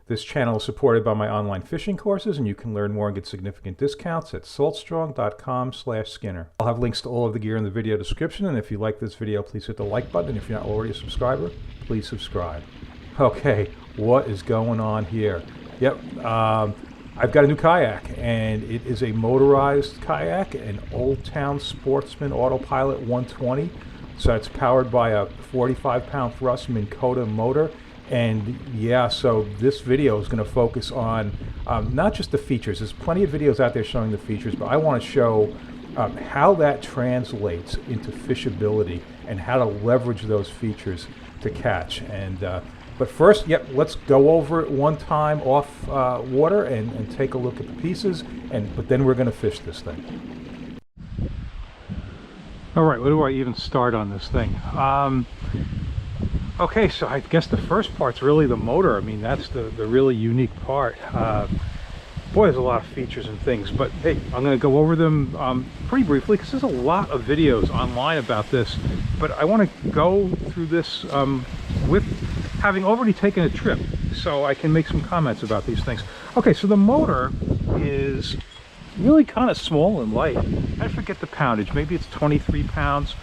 This channel is supported by my online fishing courses, and you can learn more and get significant discounts at saltstrong.com/Skinner. I'll have links to all of the gear in the video description, and if you like this video, please hit the like button, and if you're not already a subscriber, please subscribe. Okay, what is going on here? Yep, I've got a new kayak, and it is a motorized kayak, an Old Town Sportsman Autopilot 120. So it's powered by a 45-pound thrust Minn Kota motor. And yeah, so this video is going to focus on not just the features. There's plenty of videos out there showing the features, but I want to show how that translates into fishability and how to leverage those features to catch. And but first, yep, let's go over it one time off water and take a look at the pieces. But then we're going to fish this thing. All right, where do I even start on this thing? Okay, so I guess the first part's really the motor. I mean, that's the really unique part. Boy, there's a lot of features and things, but hey, I'm going to go over them pretty briefly because there's a lot of videos online about this. But I want to go through this with having already taken a trip, so I can make some comments about these things. Okay, so the motor is really kind of small and light. I forget the poundage, maybe it's 23 pounds.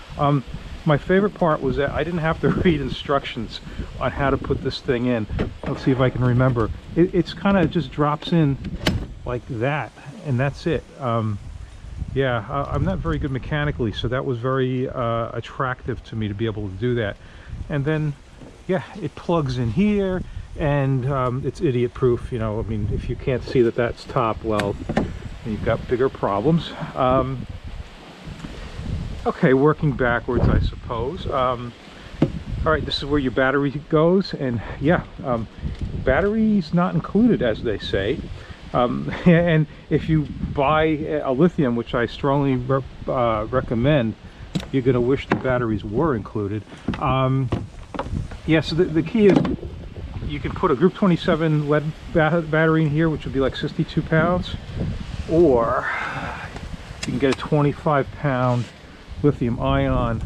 My favorite part was that I didn't have to read instructions on how to put this thing in. Let's see if I can remember. It's kind of just drops in like that, and that's it. Yeah, I'm not very good mechanically, so that was very attractive to me to be able to do that. And then, yeah, it plugs in here, and it's idiot proof. You know, I mean, if you can't see that that's top, well, you've got bigger problems. Okay, working backwards, I suppose. All right, this is where your battery goes, and yeah, battery's not included, as they say. And if you buy a lithium, which I strongly recommend, you're going to wish the batteries were included. Yeah, so the key is you can put a Group 27 lead battery in here, which would be like 62 pounds, or you can get a 25-pound lithium ion,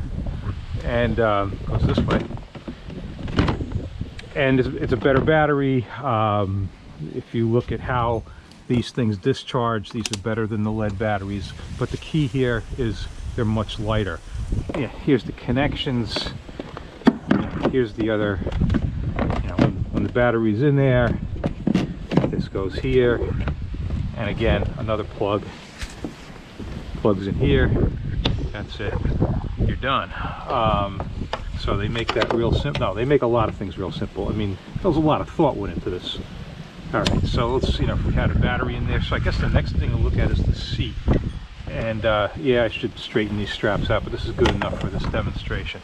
and goes this way, and it's a better battery. If you look at how these things discharge, these are better than the lead batteries, but the key here is they're much lighter. Yeah, here's the connections, here's the other, you know, when the battery's in there, this goes here, and again, another plug plugs in here. That's it, you're done. So they make that real simple. No, they make a lot of things real simple. I mean, there's a lot of thought went into this. All right, so let's, you know, if we had a battery in there. So I guess the next thing to look at is the seat. And yeah, I should straighten these straps out, but this is good enough for this demonstration.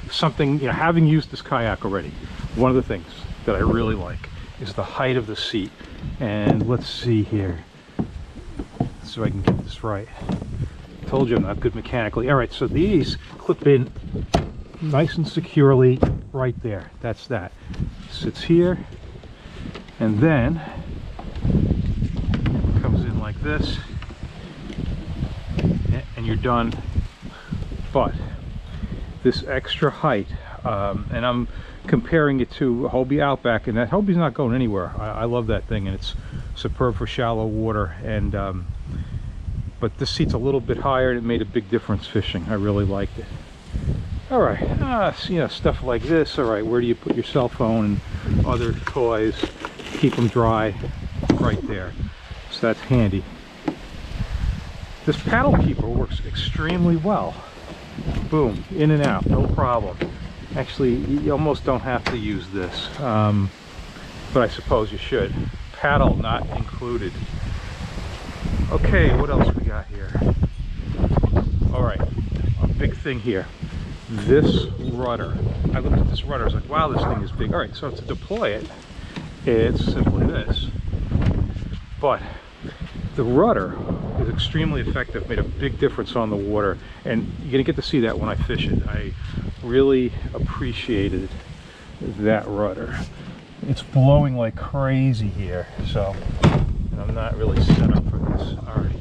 Something, you know, having used this kayak already, one of the things that I really like is the height of the seat. And let's see here, so I can get this right. Told you I'm not good mechanically. All right, so these clip in nice and securely right there. That's that. Sits here, and then comes in like this, and you're done. But this extra height, and I'm comparing it to Hobie Outback, and that Hobie's not going anywhere. I love that thing, and it's superb for shallow water. And but this seat's a little bit higher, and it made a big difference fishing. I really liked it. All right, you know, stuff like this. All right, where do you put your cell phone and other toys? Keep them dry right there. So that's handy. This paddle keeper works extremely well. Boom, in and out, no problem. Actually, you almost don't have to use this, but I suppose you should. Paddle not included. Okay, what else we got here? All right, a big thing here. This rudder. I looked at this rudder, I was like, wow, this thing is big. All right, so to deploy it, it's simply this. But the rudder is extremely effective, made a big difference on the water, and you're gonna get to see that when I fish it. I really appreciated that rudder. It's blowing like crazy here, so I'm not really set up for this. All right.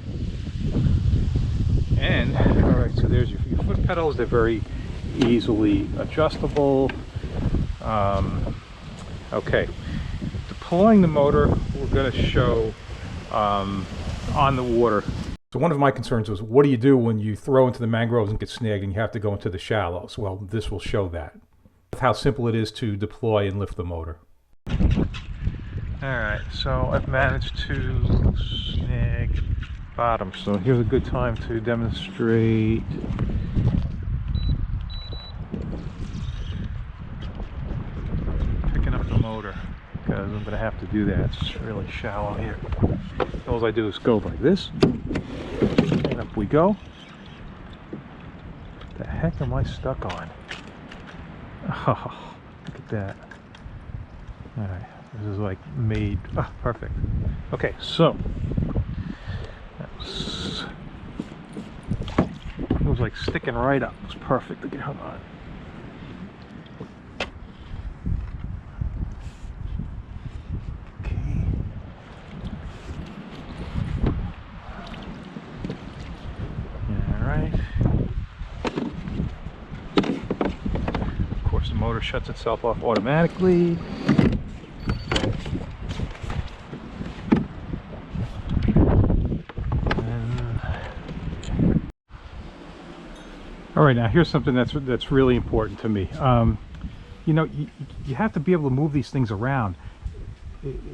And, all right, so there's your foot pedals. They're very easily adjustable. Okay, deploying the motor, we're going to show on the water. So one of my concerns was, what do you do when you throw into the mangroves and get snagged and you have to go into the shallows? Well, this will show that. How simple it is to deploy and lift the motor. Alright, so I've managed to snag bottom. So here's a good time to demonstrate. Picking up the motor, because I'm going to have to do that. It's really shallow here. All I do is go like this, and up we go. What the heck am I stuck on? Oh, look at that. Alright, this is like made. Ah, perfect. Okay, so it was like sticking right up. It was perfect. Okay, hold on. Motor shuts itself off automatically. All right, now here's something that's really important to me. You know, you have to be able to move these things around.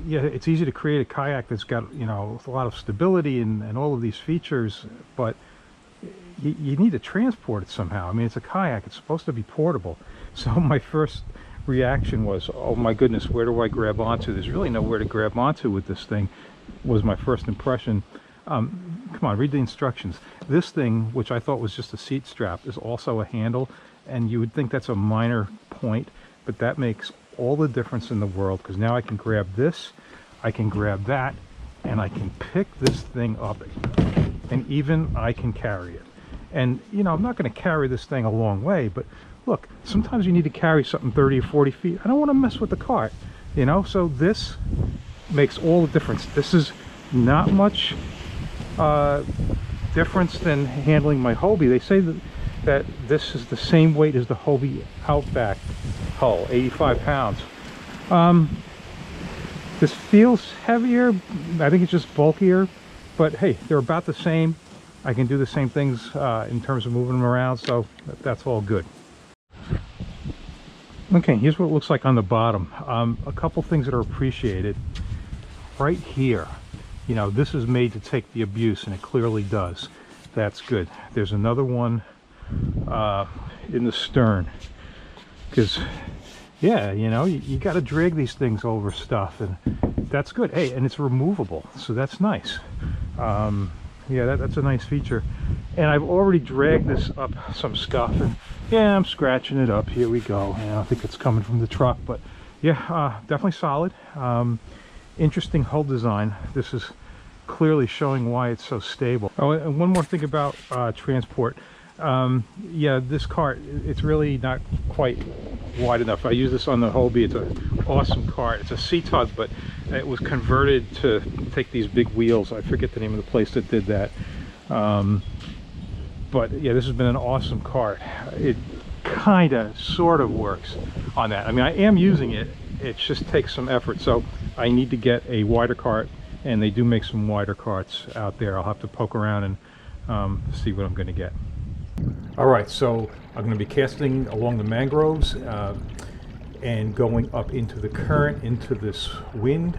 Yeah, it's easy to create a kayak that's got, you know, a lot of stability and all of these features, but you need to transport it somehow. I mean, it's a kayak, it's supposed to be portable. So my first reaction was, oh my goodness, where do I grab onto? There's really nowhere to grab onto with this thing, was my first impression. Come on, read the instructions. This thing, which I thought was just a seat strap, is also a handle, and you would think that's a minor point, but that makes all the difference in the world, because now I can grab this, I can grab that, and I can pick this thing up, and even I can carry it. And you know, I'm not going to carry this thing a long way, but look, sometimes you need to carry something 30 or 40 feet. I don't want to mess with the cart, you know, so this makes all the difference. This is not much difference than handling my Hobie. They say that this is the same weight as the Hobie Outback hull, 85 pounds. This feels heavier. I think it's just bulkier, but hey, they're about the same. I can do the same things in terms of moving them around, so that's all good. Okay, here's what it looks like on the bottom. A couple things that are appreciated. Right here, you know, this is made to take the abuse, and it clearly does. That's good. There's another one in the stern, because yeah, you know, you got to drag these things over stuff, and that's good. Hey, and it's removable, so that's nice. Yeah, that's a nice feature. And I've already dragged this up some stuff, and yeah, I'm scratching it up. Here we go. And I think it's coming from the truck, but yeah, definitely solid. Interesting hull design. This is clearly showing why it's so stable. Oh, and one more thing about transport. Yeah, this cart, it's really not quite wide enough. I use this on the Hobie. It's an awesome cart. It's a C-Tug, but it was converted to take these big wheels. I forget the name of the place that did that. But yeah, this has been an awesome cart. It kind of sort of works on that. I mean, I am using it. It just takes some effort. So I need to get a wider cart, and they do make some wider carts out there. I'll have to poke around and see what I'm going to get. All right, so I'm going to be casting along the mangroves and going up into the current, into this wind.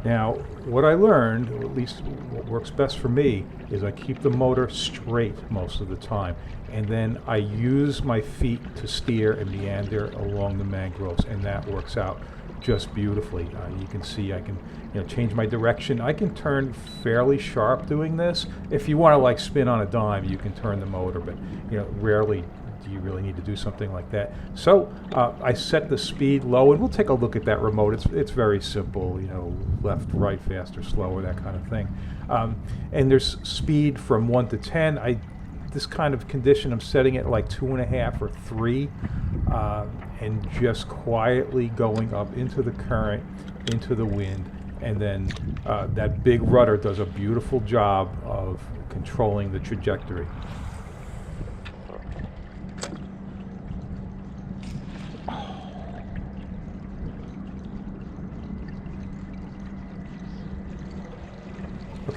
Now, what I learned, or at least what works best for me, is I keep the motor straight most of the time, and then I use my feet to steer and meander along the mangroves, and that works out just beautifully. You can see I can, you know, change my direction. I can turn fairly sharp doing this. If you want to like spin on a dime, you can turn the motor, but you know, rarely do you really need to do something like that. So I set the speed low, and we'll take a look at that remote. It's very simple, you know, left, right, faster, slower, that kind of thing. And there's speed from 1 to 10. This kind of condition, I'm setting it like 2.5 or 3, and just quietly going up into the current, into the wind, and then that big rudder does a beautiful job of controlling the trajectory.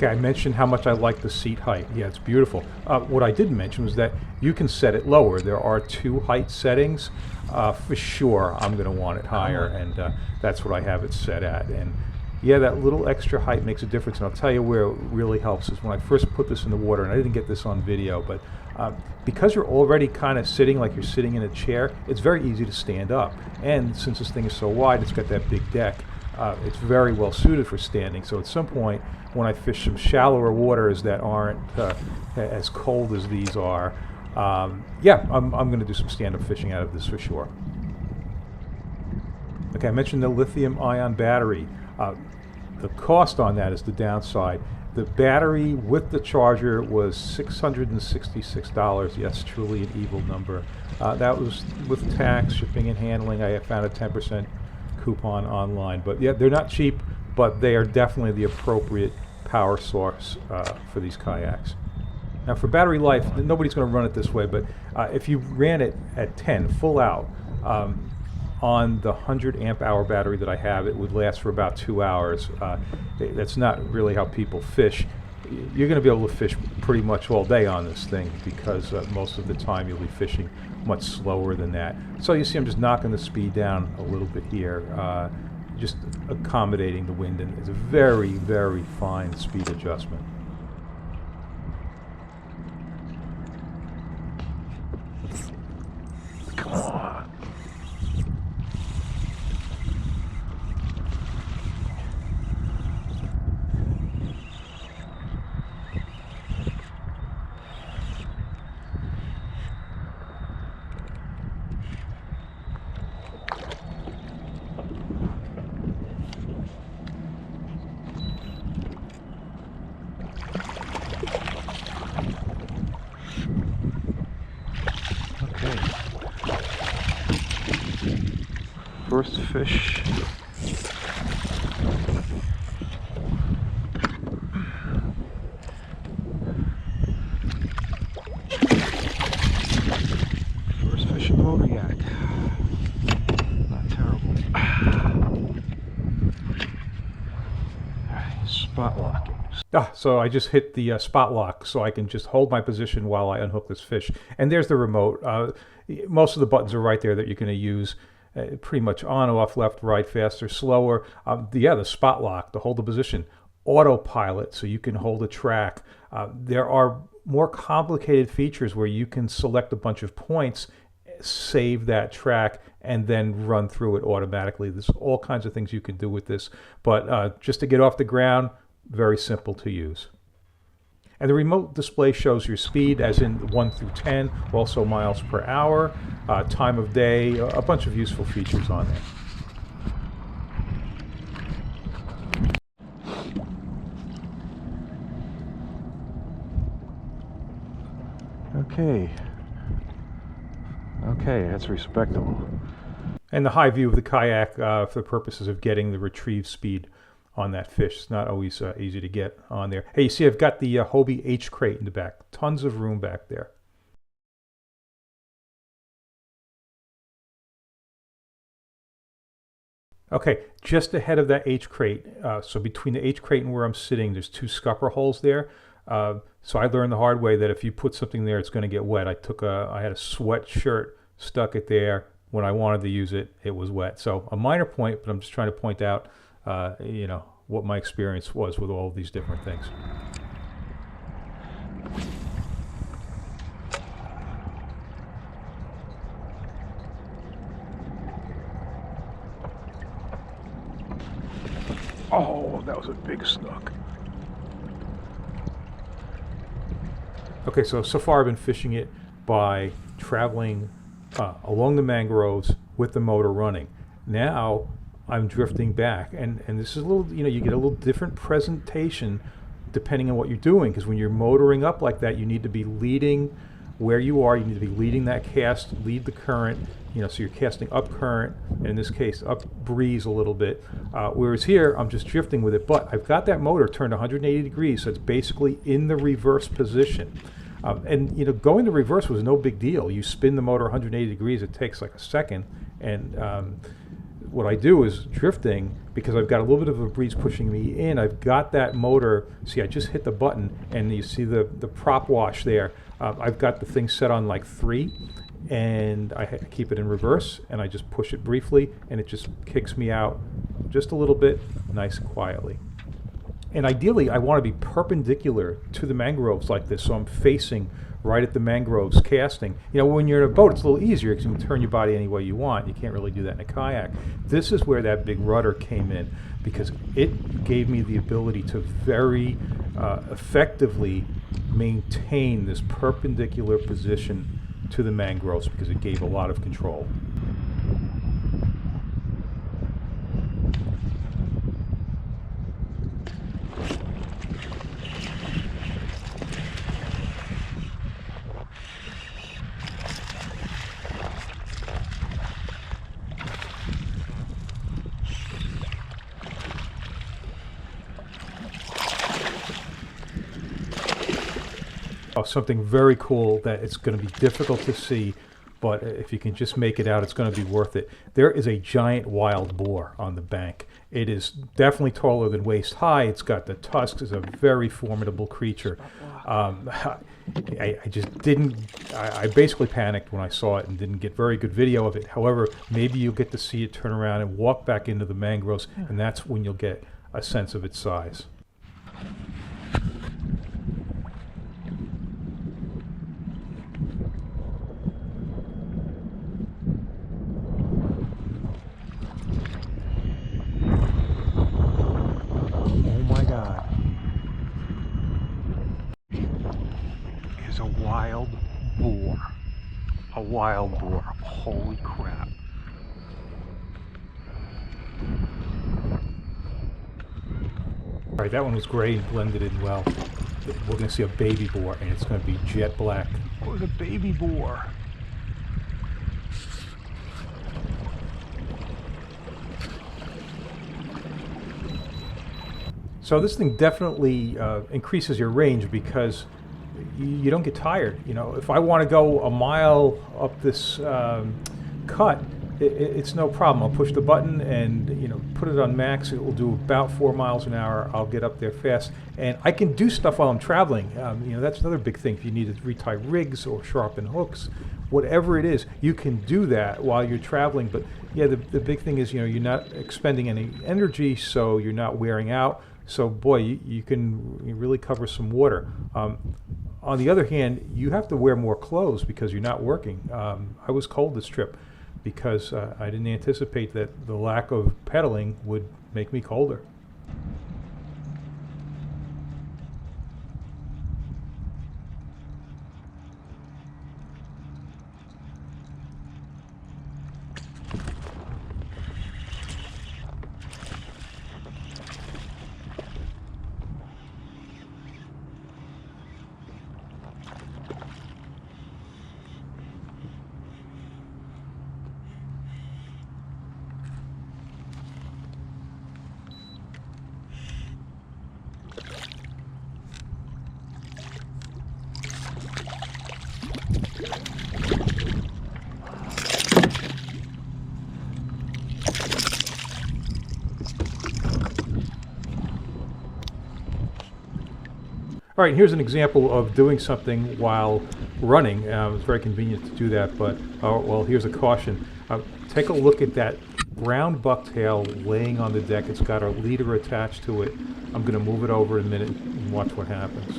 Okay, I mentioned how much I like the seat height. Yeah, it's beautiful. What I didn't mention was that you can set it lower. There are 2 height settings. For sure, I'm going to want it higher, and that's what I have it set at. And yeah, that little extra height makes a difference. And I'll tell you where it really helps is when I first put this in the water, and I didn't get this on video, but because you're already kind of sitting like you're sitting in a chair, it's very easy to stand up. And since this thing is so wide, it's got that big deck. It's very well suited for standing. So at some point, when I fish some shallower waters that aren't as cold as these are, yeah, I'm going to do some stand-up fishing out of this for sure. Okay, I mentioned the lithium-ion battery. The cost on that is the downside. The battery with the charger was $666. Yes, truly an evil number. That was with tax, shipping, and handling. I found a 10% coupon online. But yeah, they're not cheap, but they are definitely the appropriate power source for these kayaks. Now for battery life, nobody's going to run it this way, but if you ran it at 10 full out, on the 100 amp hour battery that I have, it would last for about 2 hours. That's not really how people fish. You're going to be able to fish pretty much all day on this thing because most of the time you'll be fishing much slower than that. So you see I'm just knocking the speed down a little bit here, just accommodating the wind, and it's a very, very fine speed adjustment. Come on. First fish. First fish in motor yak. Not terrible. Alright, spot locking. So I just hit the spot lock so I can just hold my position while I unhook this fish. And there's the remote. Most of the buttons are right there that you're going to use. Pretty much on, off, left, right, faster, slower. The spot lock to hold the position. Autopilot, so you can hold a track. There are more complicated features where you can select a bunch of points, save that track, and then run through it automatically. There's all kinds of things you can do with this. But just to get off the ground, very simple to use. And the remote display shows your speed, as in 1 through 10, also miles per hour, time of day, a bunch of useful features on there. Okay, that's respectable. And the high view of the kayak for the purposes of getting the retrieve speed on that fish. It's not always easy to get on there. Hey, you see I've got the Hobie H crate in the back. Tons of room back there. Okay, just ahead of that H crate, so between the H crate and where I'm sitting, there's 2 scupper holes there. So I learned the hard way that if you put something there, it's going to get wet. I had a sweatshirt, stuck it there. When I wanted to use it, it was wet. So a minor point, but I'm just trying to point out what my experience was with all of these different things. Oh, that was a big snook. Okay, so far I've been fishing it by traveling along the mangroves with the motor running. Now I'm drifting back, and this is a little, you get a little different presentation depending on what you're doing, because when you're motoring up like that, you need to be leading where you are. You need to be leading that cast, lead the current, so you're casting up current, and in this case up breeze a little bit, whereas here I'm just drifting with it, but I've got that motor turned 180 degrees, so it's basically in the reverse position. And going to reverse was no big deal. You spin the motor 180 degrees, it takes like a second, and what I do is drifting, because I've got a little bit of a breeze pushing me in, I've got that motor, see I just hit the button and you see the prop wash there. I've got the thing set on like 3 and I keep it in reverse and I just push it briefly and it just kicks me out just a little bit, nice and quietly. And ideally I want to be perpendicular to the mangroves like this, so I'm facing right at the mangroves casting. You know, when you're in a boat, it's a little easier because you can turn your body any way you want. You can't really do that in a kayak. This is where that big rudder came in, because it gave me the ability to very effectively maintain this perpendicular position to the mangroves, because it gave a lot of control. Something very cool that it's going to be difficult to see, but if you can just make it out, it's going to be worth it. There is a giant wild boar on the bank. It is definitely taller than waist high. It's got the tusks. It's a very formidable creature. I just didn't, I basically panicked when I saw it and didn't get very good video of it. However, maybe you'll get to see it turn around and walk back into the mangroves, and that's when you'll get a sense of its size. A wild boar. Holy crap. All right, that one was great and blended in well. We're going to see a baby boar, and it's going to be jet black. What was a baby boar? So this thing definitely increases your range, because you don't get tired. You know, if I want to go a mile up this cut, it's no problem. I'll push the button and, you know, put it on max. It will do about 4 miles an hour. I'll get up there fast, and I can do stuff while I'm traveling. You know, that's another big thing. If you need to retie rigs or sharpen hooks, whatever it is, you can do that while you're traveling. But yeah, the big thing is, you know, you're not expending any energy, so you're not wearing out. So boy, you can really cover some water. On the other hand, you have to wear more clothes because you're not working. I was cold this trip because I didn't anticipate that the lack of pedaling would make me colder. All right, here's an example of doing something while running. It's very convenient to do that, but well, here's a caution. Take a look at that brown bucktail laying on the deck. It's got a leader attached to it. I'm going to move it over in a minute and watch what happens.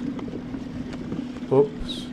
Oops.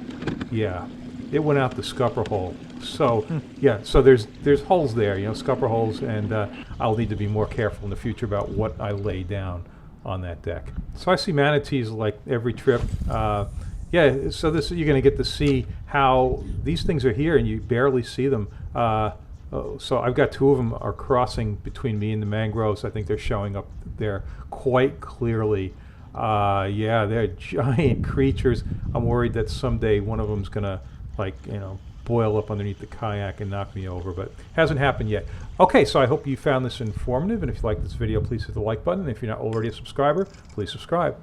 Yeah, it went out the scupper hole. So yeah, so there's holes there, you know, scupper holes, and I'll need to be more careful in the future about what I lay down on that deck. So I see manatees like every trip. Yeah, so this you're going to get to see how these things are here and you barely see them. So I've got 2 of them are crossing between me and the mangroves. I think they're showing up there quite clearly. Yeah, they're giant creatures. I'm worried that someday one of them's going to, like, you know, boil up underneath the kayak and knock me over, but hasn't happened yet. Okay, so I hope you found this informative, and if you like this video, please hit the like button. If you're not already a subscriber, please subscribe.